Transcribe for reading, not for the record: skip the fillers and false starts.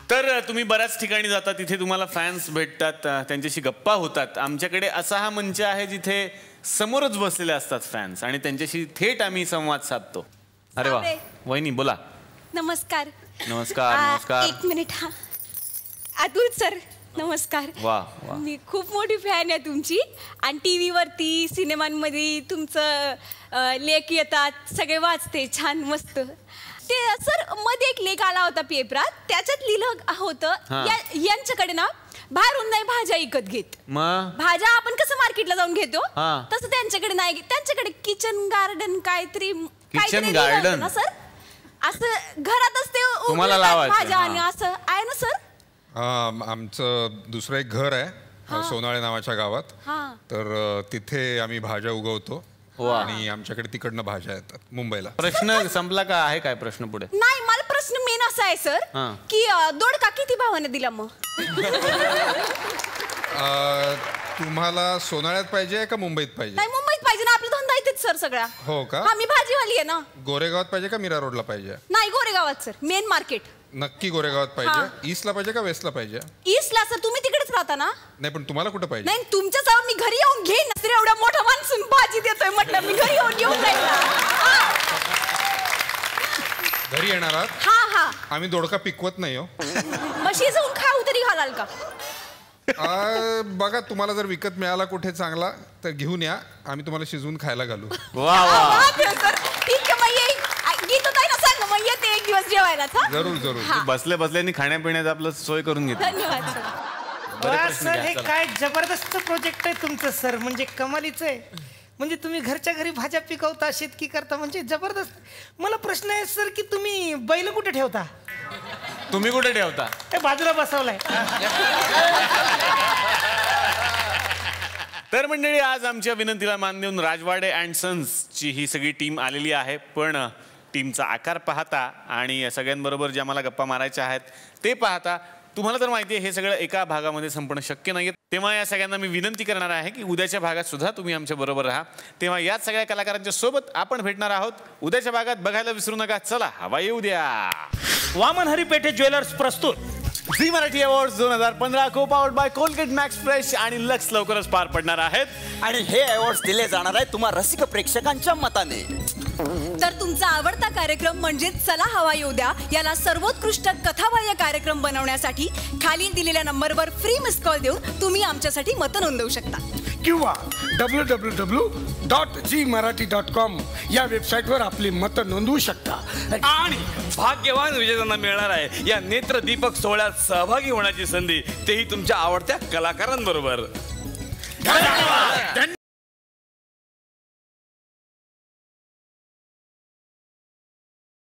तर तुम्ही बऱ्याच ठिकाणी जाता, तिथे तुम्हाला फॅन्स भेटतात, त्यांच्याशी गप्पा होतात. आमच्याकडे असा हा मंच आहे जिथे समोरच बसलेले असतात फॅन्स आणि त्यांच्याशी थेट आम्ही संवाद साधतो. अरे वा, वहिनी बोला. नमस्कार. नमस्कार. नमस्कार. एक मिनिट. हा, अतुल सर नमस्कार. वा वा. मी खूप मोठी फॅन आहे तुमची आणि टीव्ही वरती सिनेमांमध्ये तुमचं लेख येतात, सगळे वाचते, छान मस्त. ते सर मध्ये एक लेख आला होता पेपरात, त्याच्यात लिहिलं होतं यांच्याकडे ना बाहेरून नाही भाज्या विकत घेत. भाज्या आपण कसं मार्केटला जाऊन घेतो तसं त्यांच्याकडे नाही. त्यांच्याकडे किचन गार्डन काहीतरी गार्डन ना सर, असं घरातच ते भाज्या आणि असं आहे ना सर. आमचं दुसरं एक घर आहे सोनाळे नावाच्या गावात, तर तिथे आम्ही भाज्या उगवतो आणि आमच्याकडे तिकडनं भाज्या येतात मुंबईला. प्रश्न संपला का? आहे काय प्रश्न पुढे? नाही, मला प्रश्न मेन असा आहे सर की दोडका किती भावाने दिला मग? तुम्हाला सोनाळ्यात पाहिजे का मुंबईत पाहिजे? नाही, मुंबईत पाहिजे ना, आपला धंदा इथेच सर सगळा. हो का? मी भाजीवाली आहे ना. गोरेगावात पाहिजे का मीरा रोडला पाहिजे? नाही, गोरेगावात सर, मेन मार्केट. नक्की गोरेगावात पाहिजे? ईस्टला पाहिजे का वेस्टला पाहिजे? ईस्टला सर, तुम्ही तिकडेच राहता ना. नाही, पण तुम्हाला कुठं पाहिजे? नाही, तुमच्याजवळ मी घरी येऊन घेईन. तर एवढ्या मोठा माणसून भाजी देतोय म्हटलं, मी घरी येऊन घेऊन जाईल. घरी येणार आहात? हा हा. आम्ही दोडका पिकवत नाही हो. म्हशी जाऊन खाऊ तरी घालाल का? बघा, तुम्हाला जर विकत मिळाला कुठे चांगला तर घेऊन या, आम्ही तुम्हाला शिजवून खायला घालू. वा वा. ठीक आहे, मग येईल. गीत होता ना, सांग मग येते एक दिवस जेवायला. जरूर जरूर. बसल्या बसल्यानी खाण्यापिण्याचं आपलं सोय करून घेतो. धन्यवाद सर. सर, हे काय जबरदस्त प्रोजेक्ट आहे तुमचं सर, म्हणजे कमालीचं आहे. म्हणजे तुम्ही घरच्या घरी भाज्या पिकवता, शेतकी करता, म्हणजे जबरदस्त. मला प्रश्न आहे सर की तुम्ही बैल कुठे ठेवता? तुम्ही कुठे ठेवता? ते बाजूला बसवलाय. तर मंडळी, आज आमच्या विनंतीला मान देऊन राजवाडे अँड सन्सची ही सगळी टीम आलेली आहे. पण टीमचा आकार पाहता आणि सगळ्यांबरोबर ज्या मला गप्पा मारायच्या आहेत ते पाहता तुम्हाला तर माहिती आहे हे सगळं एका भागामध्ये संपणं शक्य नाही. तेव्हा या सगळ्यांना मी विनंती करणार आहे की उद्याच्या भागात सुद्धा तुम्ही आमच्या बरोबर राहा. तेव्हा याच सगळ्या कलाकारांच्या सोबत आपण भेटणार आहोत उद्याच्या भागात. बघायला विसरू नका. चला, हवा येऊ द्या. वामन हरी पेठे ज्वेलर्स प्रस्तुत झी मराठी अवॉर्ड्स 2015 को powered by Colgate max fresh आणि लक्स लवकरच पार पडणार आहेत. आणि हे अवॉर्ड्स दिले जाणार आहेत तुम्हा रसिक प्रेक्षकांच्या मताने. तर तुमचा आवडता कार्यक्रम म्हणजे चला हवा येऊ द्या याला सर्वोत्कृष्ट कथाबाह्य कार्यक्रम बनवण्यासाठी खाली दिलेल्या नंबरवर फ्री मिस कॉल देऊन तुम्ही आमच्यासाठी मतं नोंदवू शकता. किंवा www.gmarathi.com या वेबसाईटवर आपली मतं नोंदवू शकता. आणि भाग्यवान विजेत्यांना मिळणार आहे या नेत्रदीपक सोहळ्यात सहभागी होण्याची संधी, तेही तुमच्या आवडत्या कलाकारांबरोबर.